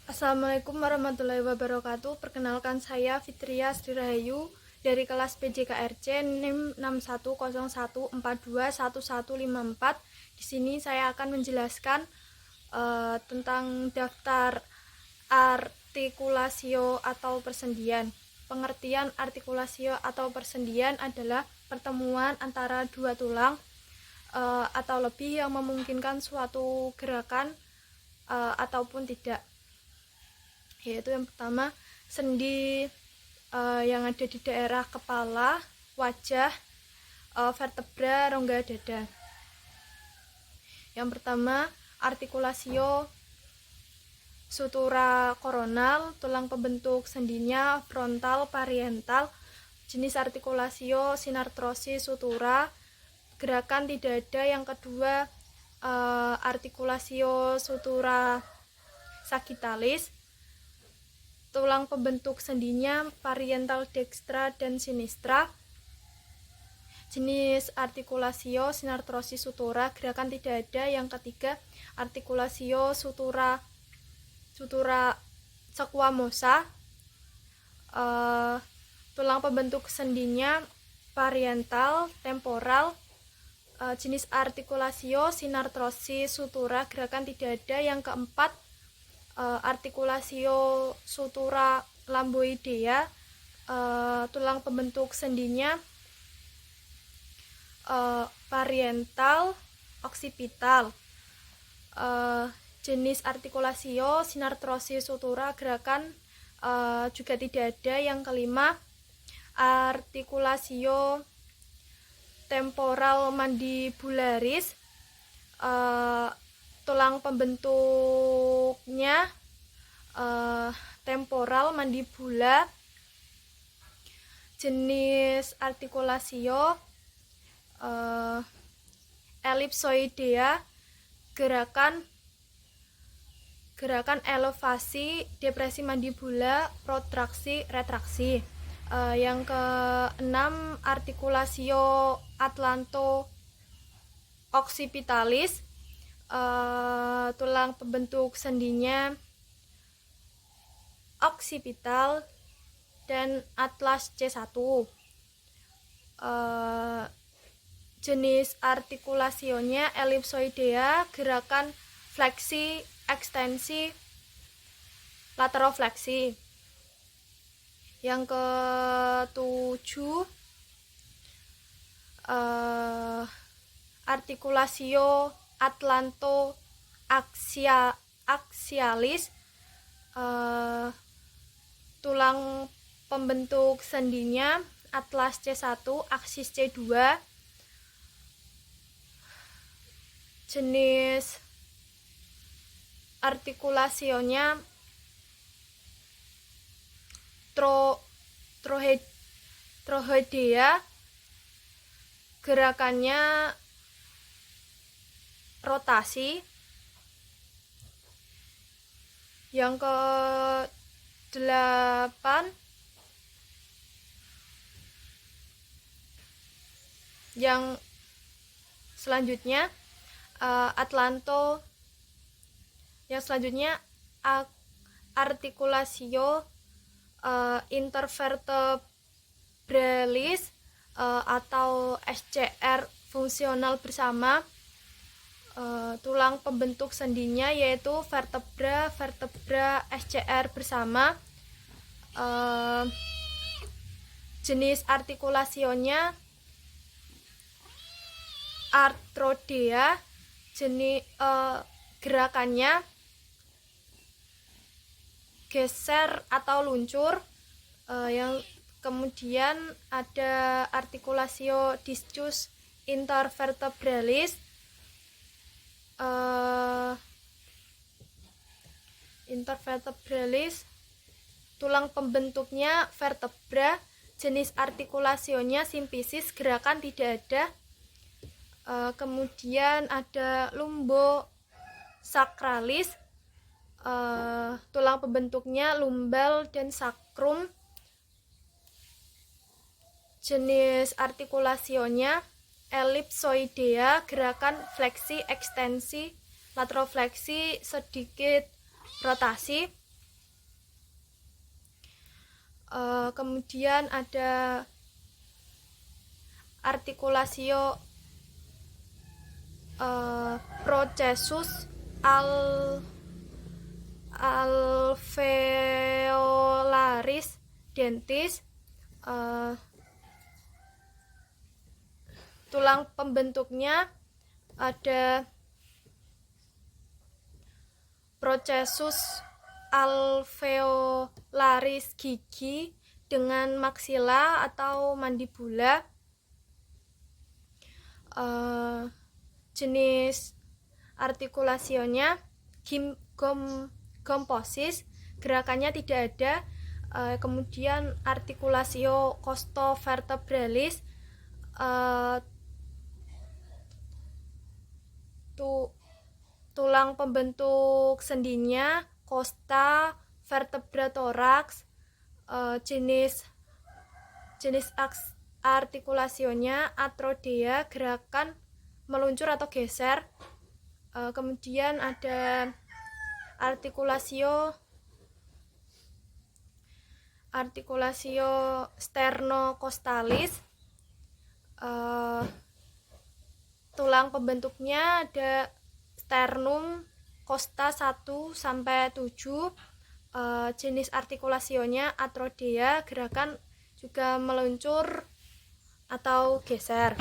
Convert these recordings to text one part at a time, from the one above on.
Assalamualaikum warahmatullahi wabarakatuh. Perkenalkan saya Fitria Sri Rahayu dari kelas PJKRC NIM 6101421154. Di sini saya akan menjelaskan tentang daftar artikulasio atau persendian. Pengertian artikulasio atau persendian adalah pertemuan antara dua tulang atau lebih yang memungkinkan suatu gerakan ataupun tidak. Yaitu yang pertama, sendi yang ada di daerah kepala, wajah, vertebra, rongga dada. Yang pertama, artikulasio sutura koronal, tulang pembentuk sendinya frontal parietal. Jenis artikulasio sinartrosis sutura, gerakan tidak ada. Yang kedua, artikulasio sutura sagittalis, tulang pembentuk sendinya parietal dextra dan sinistra. Jenis artikulasio sinartrosis sutura, gerakan tidak ada. Yang ketiga, artikulasio sutura squamosa, tulang pembentuk sendinya parietal temporal. Jenis artikulasio sinartrosis sutura, gerakan tidak ada. Yang keempat, artikulasio sutura lamboidea, tulang pembentuk sendinya parietal occipital. Jenis artikulasio sinartrosis sutura, gerakan juga tidak ada. Yang kelima, artikulasio temporal mandibularis, tulang pembentuknya temporal mandibula. Jenis artikulasio ellipsoidea, gerakan elevasi, depresi mandibula, protraksi, retraksi. Yang keenam, artikulasio atlanto occipitalis, tulang pembentuk sendinya occipital dan atlas C1. Jenis artikulasionya ellipsoidea, gerakan fleksi, ekstensi, laterofleksi. Yang ketujuh, artikulasio atlanto axialis, tulang pembentuk sendinya atlas C1, aksis C2. Jenis artikulasionya trochoidea, gerakannya rotasi. Yang ke-8, yang selanjutnya artikulasio intervertebralis atau SCR fungsional bersama, tulang pembentuk sendinya yaitu vertebra SCR bersama. Jenis artikulasionya arthrodea, jenis gerakannya geser atau luncur. Yang kemudian ada artikulasio discus intervertebralis, tulang pembentuknya vertebra. Jenis artikulasionya simfisis, gerakan tidak ada. Kemudian ada lumbosakralis, tulang pembentuknya lumbal dan sakrum. Jenis artikulasionya ellipsoidea, gerakan fleksi, ekstensi, laterofleksi, sedikit rotasi. Kemudian ada artikulasio processus alveolaris dentis. Tulang pembentuknya ada processus alveolaris gigi dengan maksila atau mandibula. Jenis artikulasionya gomposis, gerakannya tidak ada. Kemudian artikulasio costovertebralis, tulang pembentuk sendinya costa, vertebra thorax. Jenis artikulasionya atrodea, gerakan meluncur atau geser. Kemudian ada artikulasio sternocostalis. Tulang pembentuknya ada sternum, costa 1 sampai 7. Jenis artikulasionya atrodea, gerakan juga meluncur atau geser.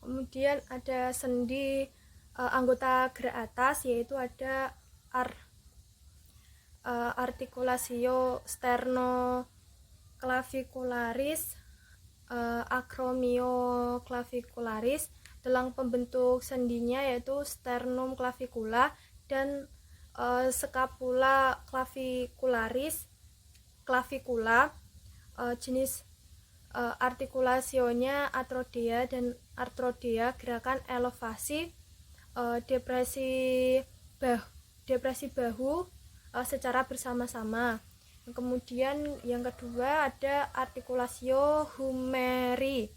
Kemudian ada sendi anggota gerak atas, yaitu ada artikulasio sternoclavicularis, acromioclavicularis. Tulang pembentuk sendinya yaitu sternum clavicula dan scapula clavicula. Jenis artikulasionya atrodea dan artrodea, gerakan elevasi, depresi bahu secara bersama-sama. Kemudian yang kedua ada artikulasio humeri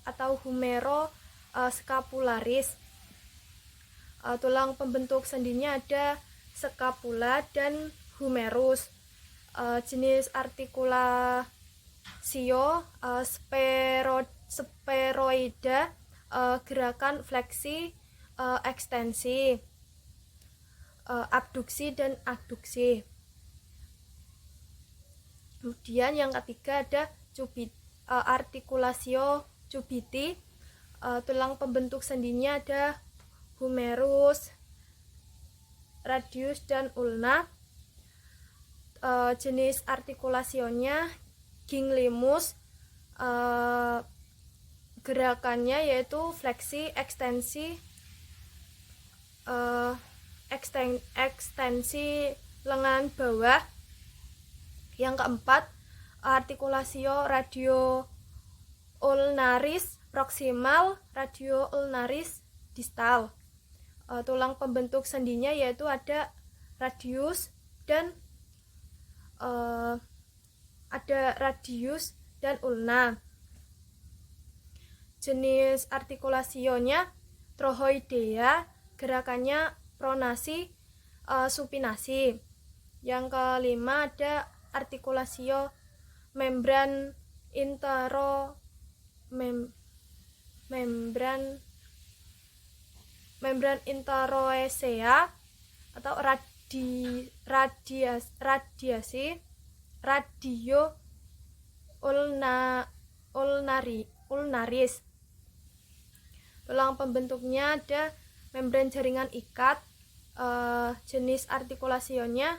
atau humero scapularis. Tulang pembentuk sendinya ada scapula dan humerus. Jenis artikulasio sferoida, gerakan fleksi, ekstensi, abduksi dan adduksi. Kemudian yang ketiga ada artikulasio cubiti. Tulang pembentuk sendinya ada humerus, radius dan ulna. Jenis artikulasionya ginglimus, gerakannya yaitu fleksi, ekstensi, ekstensi lengan bawah. Yang keempat, artikulasio radio ulnaris proximal, radio ulnaris distal. Tulang pembentuk sendinya yaitu ada radius dan ulna. Jenis artikulasionya trochoidea, gerakannya pronasi, supinasi. Yang kelima ada artikulasio membran interoesea atau radio ulnaris. Tulang pembentuknya ada membran jaringan ikat. Jenis artikulasionya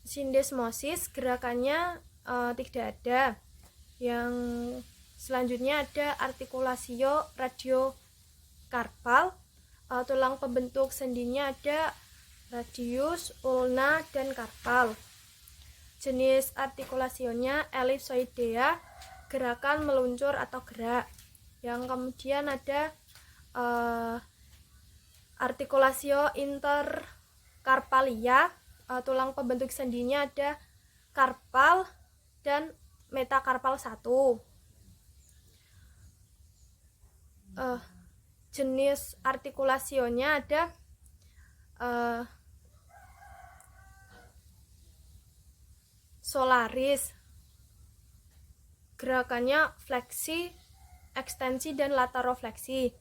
sindesmosis, gerakannya tidak ada. Yang selanjutnya ada artikulasio radiokarpal. Tulang pembentuk sendinya ada radius, ulna, dan karpal. Jenis artikulasionya ellipsoidea, gerakan meluncur atau gerak. Yang kemudian ada artikulasio interkarpalia. Tulang pembentuk sendinya ada karpal dan metakarpal 1. jenis artikulasionya ada solaris, gerakannya fleksi, ekstensi, dan laterofleksi.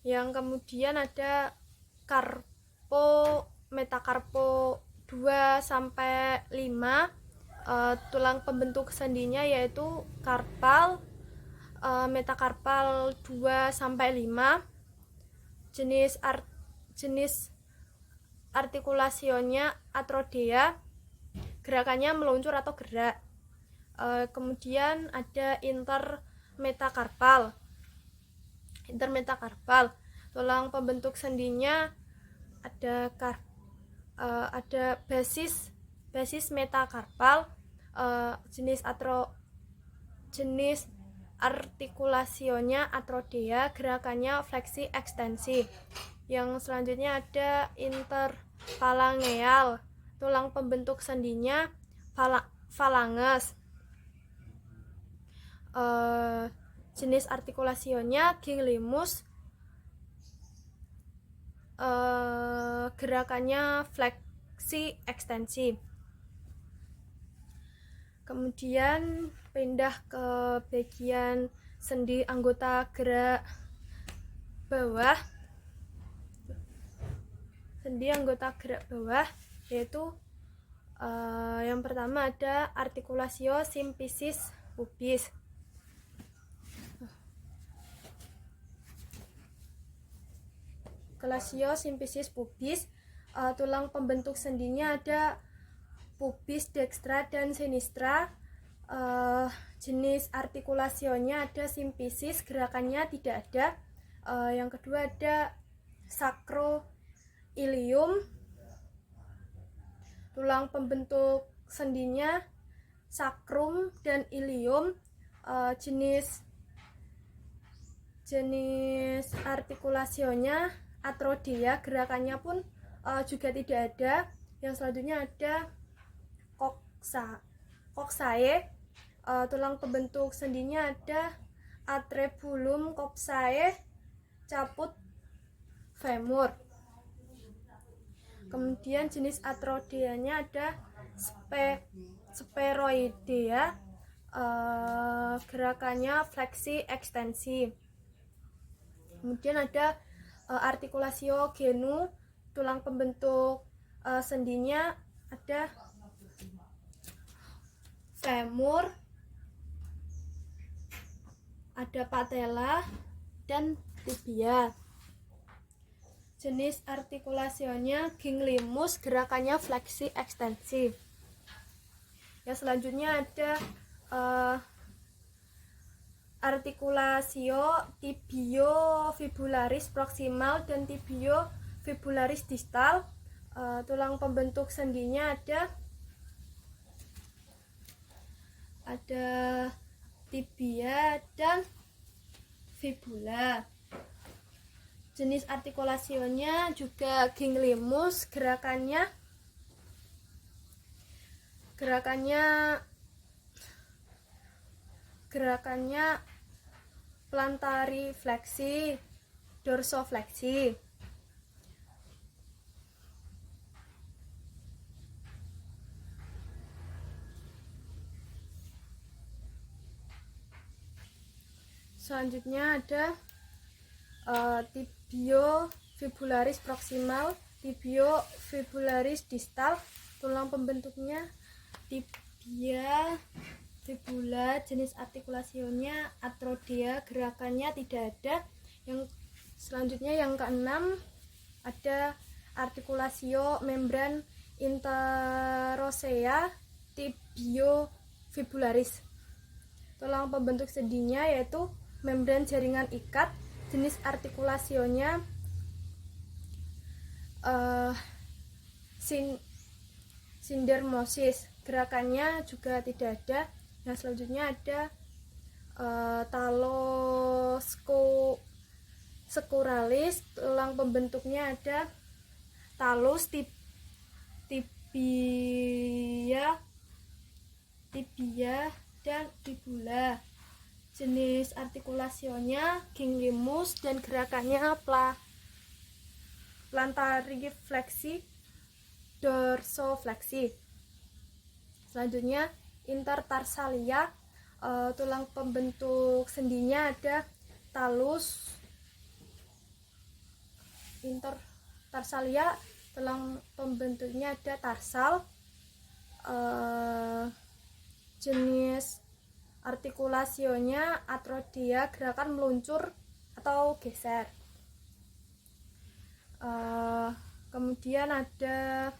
Yang kemudian ada metakarpo 2 sampai 5. Tulang pembentuk sendinya yaitu karpal, metakarpal 2 sampai 5. Jenis artikulasionya atrodea, gerakannya meluncur atau gerak. Kemudian ada intermetakarpal, tulang pembentuk sendinya ada basis metakarpal, jenis artikulasionya atrodea, gerakannya fleksi ekstensi. Yang selanjutnya ada interfalangeal, tulang pembentuk sendinya falanges, jenis artikulasionya ginglimus, gerakannya fleksi ekstensi. Kemudian pindah ke bagian sendi anggota gerak bawah. Sendi anggota gerak bawah yaitu yang pertama ada artikulasio simfisis pubis. Artikulasio simfisis pubis, tulang pembentuk sendinya ada pubis dextra dan sinistra. Jenis artikulasionya ada simfisis, gerakannya tidak ada. Yang kedua ada sacroilium, tulang pembentuk sendinya sacrum dan ilium. Jenis artikulasionya atrodea, gerakannya pun juga tidak ada. Yang selanjutnya ada coxae, tulang pembentuk sendinya ada atrebulum coxae, caput femur. Kemudian jenis atrodeanya ada spheroidea, gerakannya fleksi ekstensi. Kemudian ada artikulasio genu, tulang pembentuk sendinya ada femur, ada patella dan tibia. Jenis artikulasionya ginglimus, gerakannya fleksi ekstensi. Yang selanjutnya ada artikulasio tibiofibularis proximal dan tibiofibularis distal. Tulang pembentuk sendinya ada tibia dan fibula. Jenis artikulasionya juga ginglimus, gerakannya plantari fleksi, dorsofleksi. Selanjutnya ada tibiofibularis proximal, tibiofibularis distal, tulang pembentuknya tibia, fibula. Jenis artikulasionya atrodea, gerakannya tidak ada. Yang selanjutnya yang keenam ada artikulasio membran interosea tibiofibularis, tulang pembentuk sendinya yaitu membran jaringan ikat. Jenis artikulasionya sindermosis, gerakannya juga tidak ada. Yang selanjutnya ada taloscuralis, tulang pembentuknya ada talus, tibia tibia, dan fibula. Jenis artikulasionya gingimus dan gerakannya plantarifleksi, dorsofleksi. Selanjutnya intertarsalia, tulang pembentuk sendinya ada talus. Intertarsalia, tulang pembentuknya ada tarsal. Jenis artikulasionya atrodia, gerakan meluncur atau geser. Kemudian ada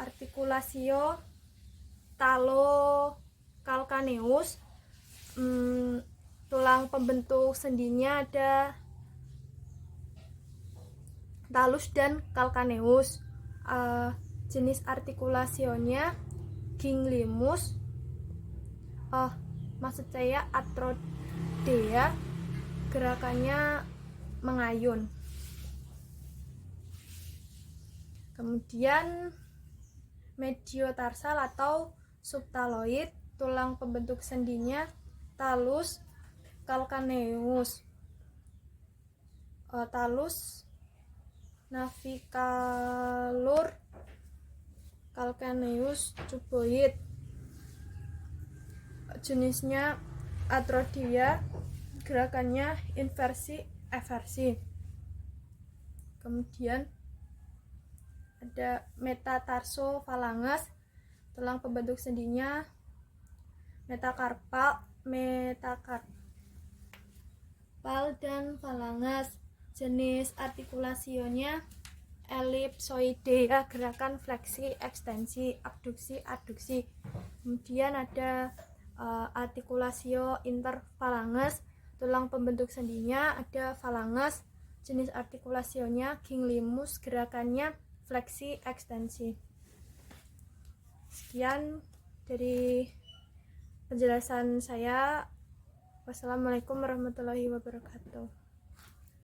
artikulasio talokalkaneus, tulang pembentuk sendinya ada talus dan kalkaneus. Jenis artikulasionya ginglimus, maksud saya atrodea, gerakannya mengayun. Kemudian mediotarsal atau subtaloid, tulang pembentuk sendinya talus calcaneus, talus navicalur, calcaneus cuboid. Jenisnya atrodia, gerakannya inversi eversi. Kemudian ada metatarsofalanges, tulang pembentuk sendinya metakarpal dan falanges. Jenis artikulasionya elipsoidea, gerakan fleksi ekstensi, abduksi adduksi. Kemudian ada artikulasio interfalanges, tulang pembentuk sendinya ada falanges. Jenis artikulasionya ginglimus, gerakannya fleksi ekstensi. Sekian dari penjelasan saya. Wassalamualaikum warahmatullahi wabarakatuh.